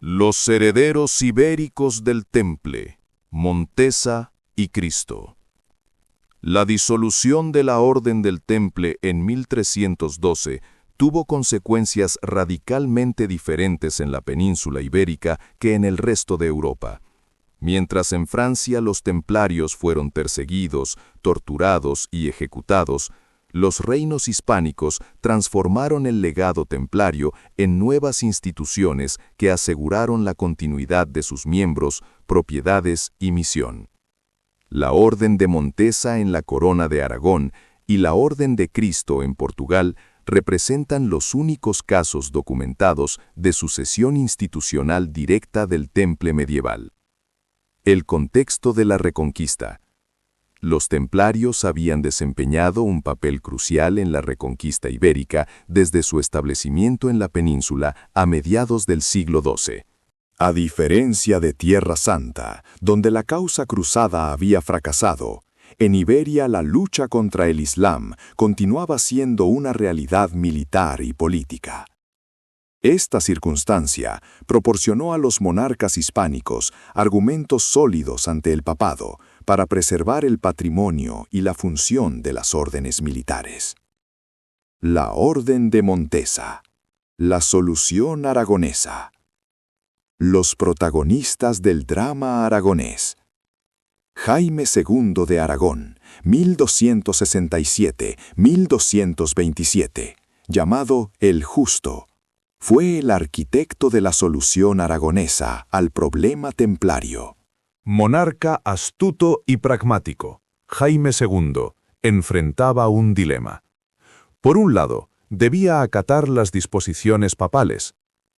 Los herederos ibéricos del Temple, Montesa y Cristo. La disolución de la Orden del Temple en 1312 tuvo consecuencias radicalmente diferentes en la península ibérica que en el resto de Europa. Mientras en Francia los templarios fueron perseguidos, torturados y ejecutados, los reinos hispánicos transformaron el legado templario en nuevas instituciones que aseguraron la continuidad de sus miembros, propiedades y misión. La Orden de Montesa en la Corona de Aragón y la Orden de Cristo en Portugal representan los únicos casos documentados de sucesión institucional directa del Temple medieval. El contexto de la Reconquista. Los templarios habían desempeñado un papel crucial en la reconquista ibérica desde su establecimiento en la península a mediados del siglo XII. A diferencia de Tierra Santa, donde la causa cruzada había fracasado, en Iberia la lucha contra el Islam continuaba siendo una realidad militar y política. Esta circunstancia proporcionó a los monarcas hispánicos argumentos sólidos ante el papado para preservar el patrimonio y la función de las órdenes militares. La Orden de Montesa. La solución aragonesa. Los protagonistas del drama aragonés. Jaime II de Aragón, 1267-1227, llamado el Justo, fue el arquitecto de la solución aragonesa al problema templario. Monarca astuto y pragmático, Jaime II enfrentaba un dilema. Por un lado, debía acatar las disposiciones papales.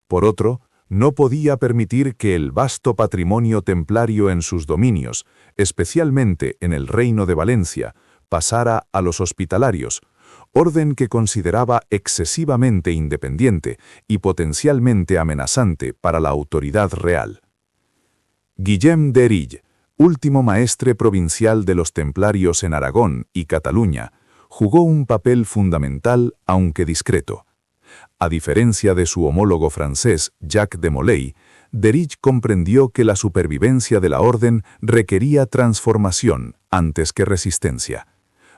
Por otro, no podía permitir que el vasto patrimonio templario en sus dominios, especialmente en el Reino de Valencia, pasara a los hospitalarios, orden que consideraba excesivamente independiente y potencialmente amenazante para la autoridad real. Guillem d'Erill, último maestre provincial de los templarios en Aragón y Cataluña, jugó un papel fundamental aunque discreto. A diferencia de su homólogo francés Jacques de Molay, d'Erill comprendió que la supervivencia de la orden requería transformación antes que resistencia.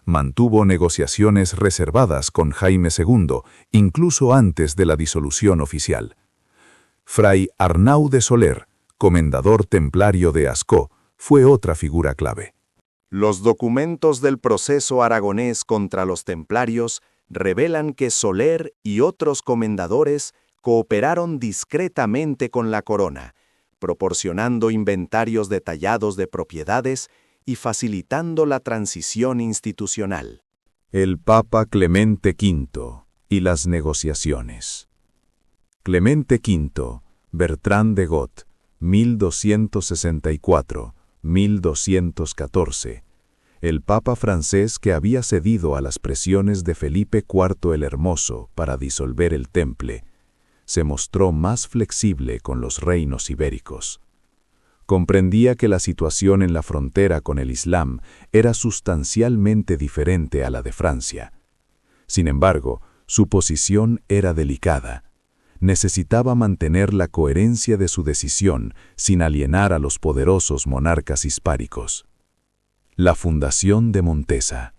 Mantuvo negociaciones reservadas con Jaime II, incluso antes de la disolución oficial. Fray Arnau de Soler, comendador templario de Ascó, fue otra figura clave. Los documentos del proceso aragonés contra los templarios revelan que Soler y otros comendadores cooperaron discretamente con la corona, proporcionando inventarios detallados de propiedades y facilitando la transición institucional. El Papa Clemente V y las negociaciones. Clemente V, Bertrand de Got, 1264-1214, el Papa francés que había cedido a las presiones de Felipe IV el Hermoso para disolver el Temple, se mostró más flexible con los reinos ibéricos. Comprendía que la situación en la frontera con el Islam era sustancialmente diferente a la de Francia. Sin embargo, su posición era delicada. Necesitaba mantener la coherencia de su decisión sin alienar a los poderosos monarcas hispánicos. La fundación de Montesa.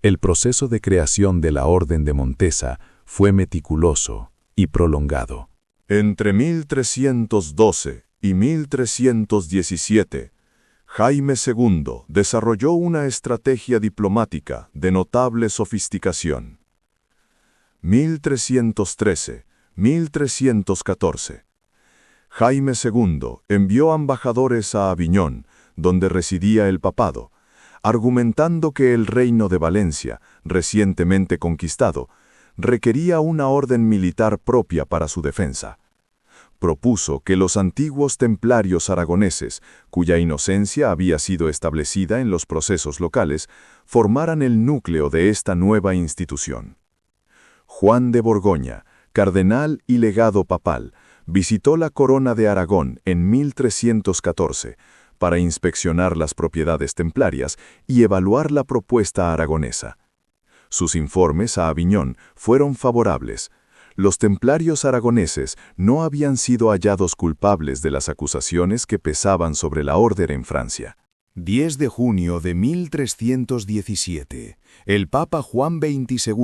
El proceso de creación de la Orden de Montesa fue meticuloso y prolongado. Entre 1312 y 1317, Jaime II desarrolló una estrategia diplomática de notable sofisticación. 1313-1314. Jaime II envió embajadores a Aviñón, donde residía el papado, argumentando que el reino de Valencia, recientemente conquistado, requería una orden militar propia para su defensa. Propuso que los antiguos templarios aragoneses, cuya inocencia había sido establecida en los procesos locales, formaran el núcleo de esta nueva institución. Juan de Borgoña, cardenal y legado papal, visitó la Corona de Aragón en 1314 para inspeccionar las propiedades templarias y evaluar la propuesta aragonesa. Sus informes a Aviñón fueron favorables. Los templarios aragoneses no habían sido hallados culpables de las acusaciones que pesaban sobre la orden en Francia. 10 de junio de 1317, el Papa Juan XXII,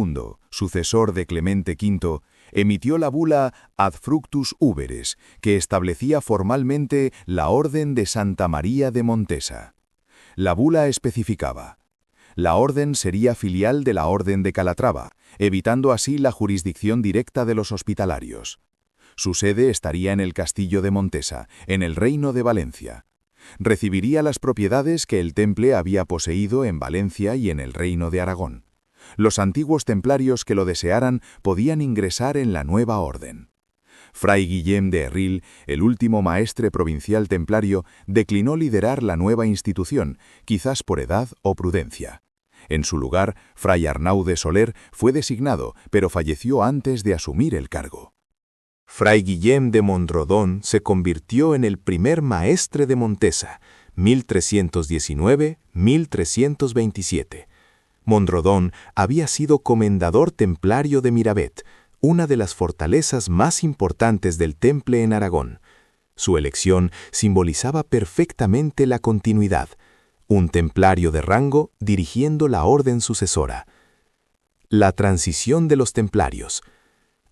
sucesor de Clemente V, emitió la bula Ad Fructus Uberes, que establecía formalmente la Orden de Santa María de Montesa. La bula especificaba: la orden sería filial de la Orden de Calatrava, evitando así la jurisdicción directa de los hospitalarios. Su sede estaría en el castillo de Montesa, en el Reino de Valencia. Recibiría las propiedades que el temple había poseído en Valencia y en el Reino de Aragón. Los antiguos templarios que lo desearan podían ingresar en la nueva orden. Fray Guillem de Herril, el último maestre provincial templario, declinó liderar la nueva institución, quizás por edad o prudencia. En su lugar, Fray Arnau de Soler fue designado, pero falleció antes de asumir el cargo. Fray Guillem de Mondrodón se convirtió en el primer maestre de Montesa, 1319-1327. Mondrodón había sido comendador templario de Miravet, una de las fortalezas más importantes del temple en Aragón. Su elección simbolizaba perfectamente la continuidad, un templario de rango dirigiendo la orden sucesora. La transición de los templarios.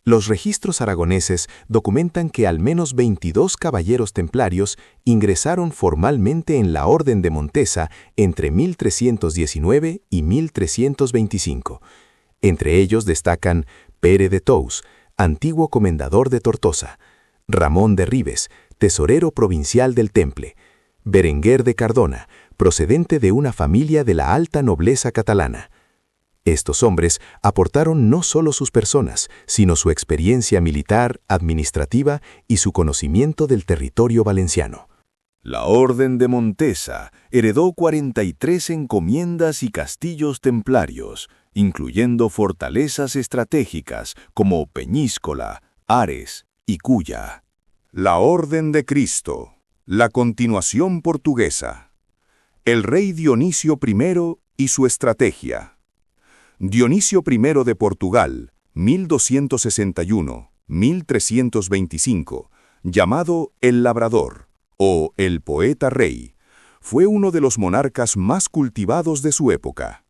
Los registros aragoneses documentan que al menos 22 caballeros templarios ingresaron formalmente en la Orden de Montesa entre 1319 y 1325. Entre ellos destacan Pere de Tous, antiguo comendador de Tortosa; Ramón de Ribes, tesorero provincial del Temple; Berenguer de Cardona, procedente de una familia de la alta nobleza catalana. Estos hombres aportaron no solo sus personas, sino su experiencia militar, administrativa y su conocimiento del territorio valenciano. La Orden de Montesa heredó 43 encomiendas y castillos templarios, incluyendo fortalezas estratégicas como Peñíscola, Ares y Cuya. La Orden de Cristo, la continuación portuguesa. El rey Dionisio I y su estrategia. Dionisio I de Portugal, 1261-1325, llamado el Labrador o el Poeta Rey, fue uno de los monarcas más cultivados de su época.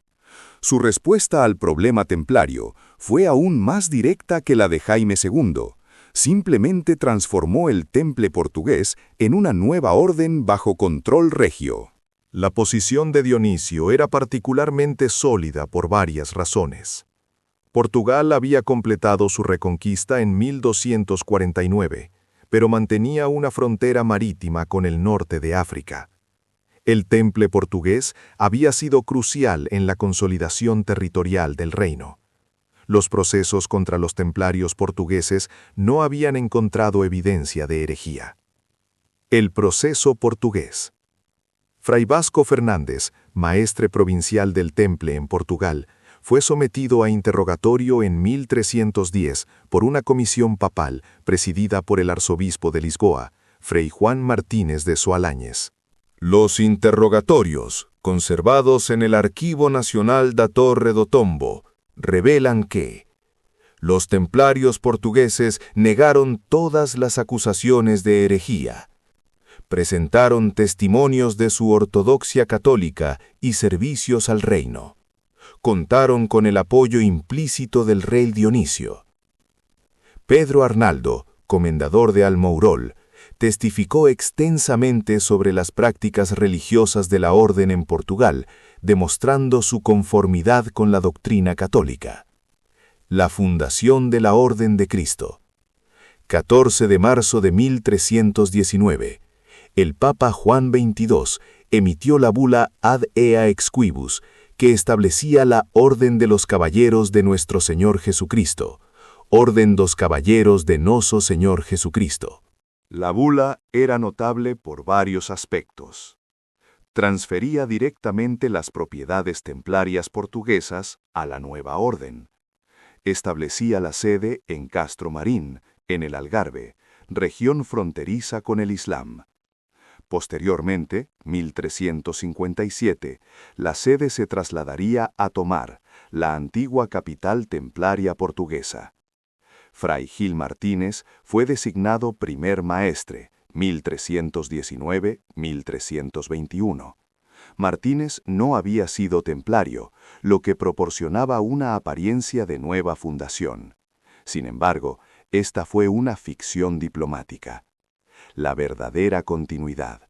Su respuesta al problema templario fue aún más directa que la de Jaime II. Simplemente transformó el temple portugués en una nueva orden bajo control regio. La posición de Dionisio era particularmente sólida por varias razones. Portugal había completado su reconquista en 1249, pero mantenía una frontera marítima con el norte de África. El temple portugués había sido crucial en la consolidación territorial del reino. Los procesos contra los templarios portugueses no habían encontrado evidencia de herejía. El proceso portugués. Fray Vasco Fernández, maestre provincial del Temple en Portugal, fue sometido a interrogatorio en 1310 por una comisión papal presidida por el arzobispo de Lisboa, Fray Juan Martínez de Soalañes. Los interrogatorios, conservados en el Arquivo Nacional da Torre do Tombo, revelan que los templarios portugueses negaron todas las acusaciones de herejía. Presentaron testimonios de su ortodoxia católica y servicios al reino. Contaron con el apoyo implícito del rey Dionisio. Pedro Arnaldo, comendador de Almourol, testificó extensamente sobre las prácticas religiosas de la orden en Portugal, demostrando su conformidad con la doctrina católica. La fundación de la Orden de Cristo. 14 de marzo de 1319. El Papa Juan XXII emitió la bula Ad Ea Exquibus, que establecía la Orden de los Caballeros de Nuestro Señor Jesucristo, Orden dos Caballeros de Noso Señor Jesucristo. La bula era notable por varios aspectos. Transfería directamente las propiedades templarias portuguesas a la nueva orden. Establecía la sede en Castro Marín, en el Algarve, región fronteriza con el Islam. Posteriormente, 1357, la sede se trasladaría a Tomar, la antigua capital templaria portuguesa. Fray Gil Martínez fue designado primer maestre, 1319-1321. Martínez no había sido templario, lo que proporcionaba una apariencia de nueva fundación. Sin embargo, esta fue una ficción diplomática. La verdadera continuidad.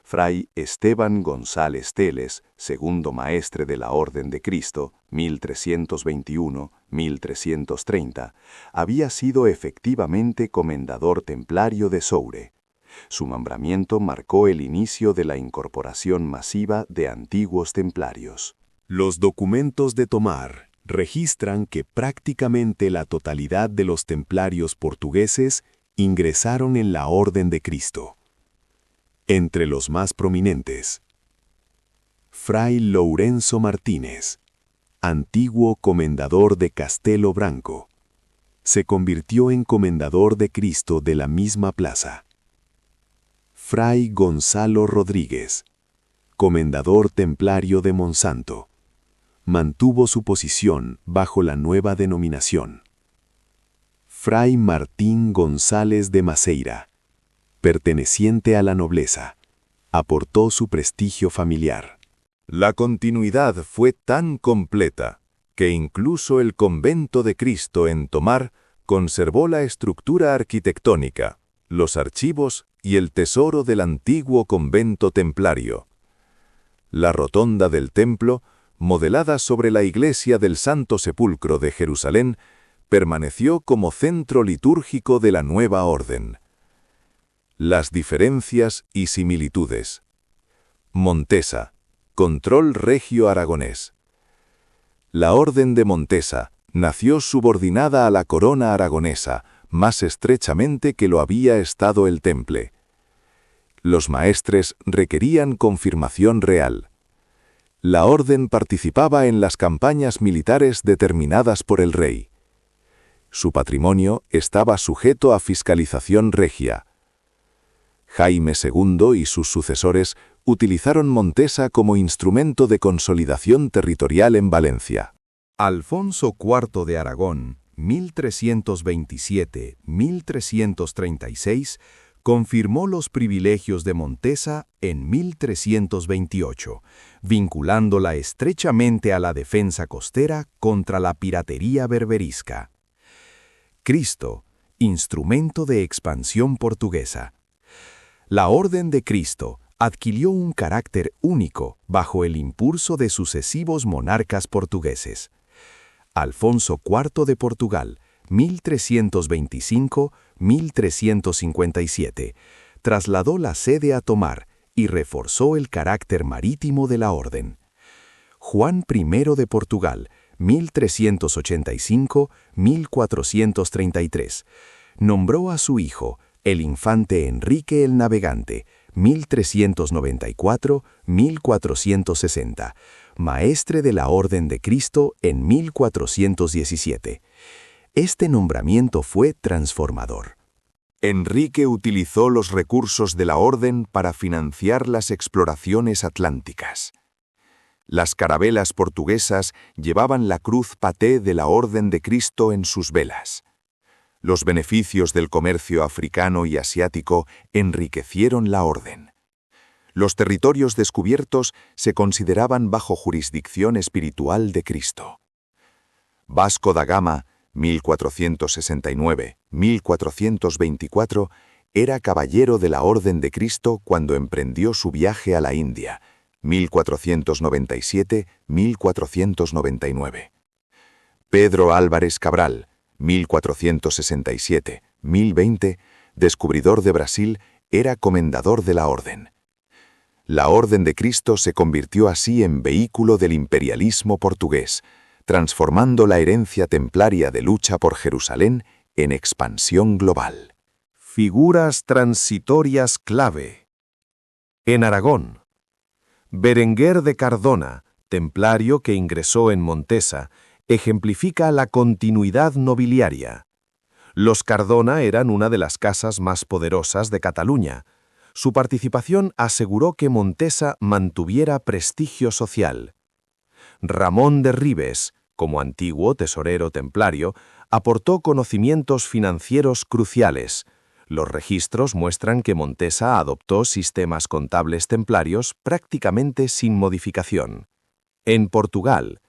Fray Esteban González Teles, segundo maestre de la Orden de Cristo, 1321-1330, había sido efectivamente comendador templario de Soure. Su nombramiento marcó el inicio de la incorporación masiva de antiguos templarios. Los documentos de Tomar registran que prácticamente la totalidad de los templarios portugueses ingresaron en la Orden de Cristo. Entre los más prominentes, Fray Lourenço Martínez, antiguo comendador de Castelo Branco, se convirtió en comendador de Cristo de la misma plaza. Fray Gonzalo Rodríguez, comendador templario de Monsanto, mantuvo su posición bajo la nueva denominación. Fray Martín González de Maceira, perteneciente a la nobleza, aportó su prestigio familiar. La continuidad fue tan completa que incluso el convento de Cristo en Tomar conservó la estructura arquitectónica, los archivos y el tesoro del antiguo convento templario. La rotonda del templo, modelada sobre la iglesia del Santo Sepulcro de Jerusalén, permaneció como centro litúrgico de la nueva orden. Las diferencias y similitudes. Montesa, control regio aragonés. La Orden de Montesa nació subordinada a la corona aragonesa, más estrechamente que lo había estado el temple. Los maestres requerían confirmación real. La orden participaba en las campañas militares determinadas por el rey. Su patrimonio estaba sujeto a fiscalización regia. Jaime II y sus sucesores utilizaron Montesa como instrumento de consolidación territorial en Valencia. Alfonso IV de Aragón, 1327-1336, confirmó los privilegios de Montesa en 1328, vinculándola estrechamente a la defensa costera contra la piratería berberisca. Cristo, instrumento de expansión portuguesa. La Orden de Cristo adquirió un carácter único bajo el impulso de sucesivos monarcas portugueses. Alfonso IV de Portugal, 1325-1357, trasladó la sede a Tomar y reforzó el carácter marítimo de la orden. Juan I de Portugal, 1385-1433, nombró a su hijo, el infante Enrique el Navegante, 1394-1460, maestre de la Orden de Cristo en 1417. Este nombramiento fue transformador. Enrique utilizó los recursos de la Orden para financiar las exploraciones atlánticas. Las carabelas portuguesas llevaban la cruz paté de la Orden de Cristo en sus velas. Los beneficios del comercio africano y asiático enriquecieron la orden. Los territorios descubiertos se consideraban bajo jurisdicción espiritual de Cristo. Vasco da Gama, 1469-1424, era caballero de la Orden de Cristo cuando emprendió su viaje a la India, 1497-1499. Pedro Álvares Cabral, 1467-1020, descubridor de Brasil, era comendador de la Orden. La Orden de Cristo se convirtió así en vehículo del imperialismo portugués, transformando la herencia templaria de lucha por Jerusalén en expansión global. Figuras transitorias clave. En Aragón, Berenguer de Cardona, templario que ingresó en Montesa, ejemplifica la continuidad nobiliaria. Los Cardona eran una de las casas más poderosas de Cataluña. Su participación aseguró que Montesa mantuviera prestigio social. Ramón de Ribes, como antiguo tesorero templario, aportó conocimientos financieros cruciales. Los registros muestran que Montesa adoptó sistemas contables templarios prácticamente sin modificación. En Portugal,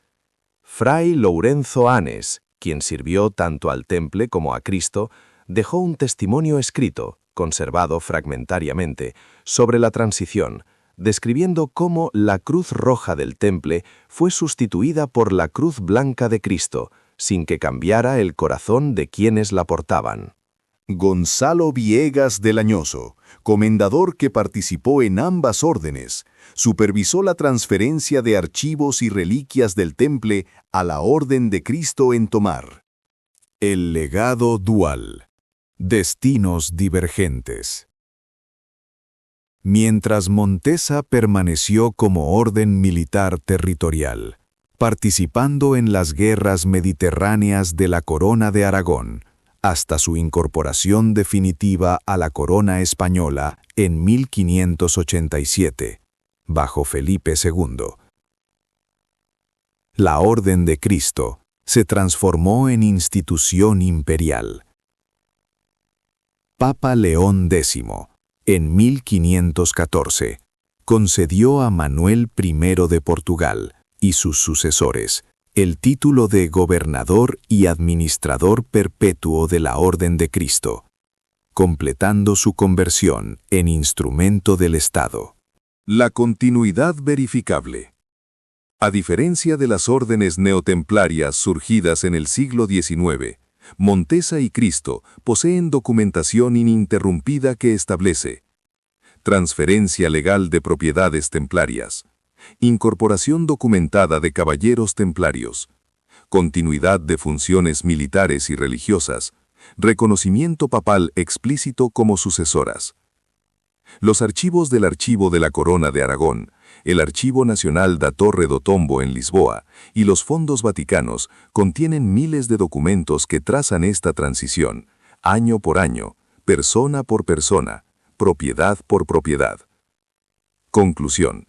Fray Lourenço Anes, quien sirvió tanto al Temple como a Cristo, dejó un testimonio escrito, conservado fragmentariamente, sobre la transición, describiendo cómo la cruz roja del Temple fue sustituida por la cruz blanca de Cristo, sin que cambiara el corazón de quienes la portaban. Gonzalo Viegas de Lañoso, comendador que participó en ambas órdenes, supervisó la transferencia de archivos y reliquias del Temple a la Orden de Cristo en Tomar. El legado dual. Destinos divergentes. Mientras Montesa permaneció como orden militar territorial, participando en las guerras mediterráneas de la Corona de Aragón, hasta su incorporación definitiva a la corona española en 1587, bajo Felipe II. La Orden de Cristo se transformó en institución imperial. Papa León X, en 1514, concedió a Manuel I de Portugal y sus sucesores el título de gobernador y administrador perpetuo de la Orden de Cristo, completando su conversión en instrumento del Estado. La continuidad verificable. A diferencia de las órdenes neotemplarias surgidas en el siglo XIX, Montesa y Cristo poseen documentación ininterrumpida que establece transferencia legal de propiedades templarias, incorporación documentada de caballeros templarios, continuidad de funciones militares y religiosas, reconocimiento papal explícito como sucesoras. Los archivos del Archivo de la Corona de Aragón, el Archivo Nacional da Torre do Tombo en Lisboa y los fondos vaticanos contienen miles de documentos que trazan esta transición, año por año, persona por persona, propiedad por propiedad. Conclusión.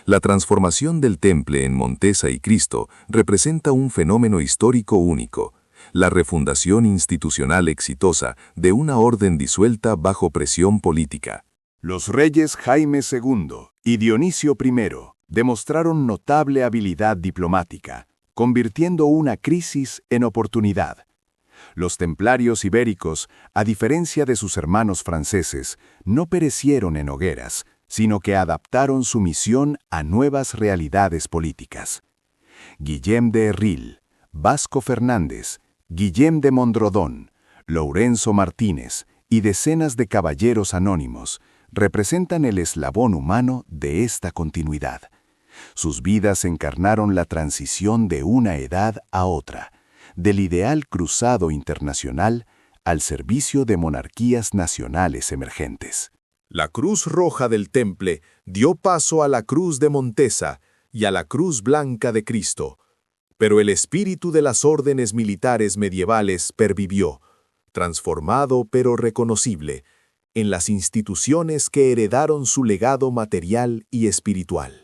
La transformación del Temple en Montesa y Cristo representa un fenómeno histórico único, la refundación institucional exitosa de una orden disuelta bajo presión política. Los reyes Jaime II y Dionisio I demostraron notable habilidad diplomática, convirtiendo una crisis en oportunidad. Los templarios ibéricos, a diferencia de sus hermanos franceses, no perecieron en hogueras, sino que adaptaron su misión a nuevas realidades políticas. Guillem de Herril, Vasco Fernández, Guillem de Mondrodón, Lourenço Martínez y decenas de caballeros anónimos representan el eslabón humano de esta continuidad. Sus vidas encarnaron la transición de una edad a otra, del ideal cruzado internacional al servicio de monarquías nacionales emergentes. La Cruz Roja del Temple dio paso a la Cruz de Montesa y a la Cruz Blanca de Cristo, pero el espíritu de las órdenes militares medievales pervivió, transformado pero reconocible, en las instituciones que heredaron su legado material y espiritual.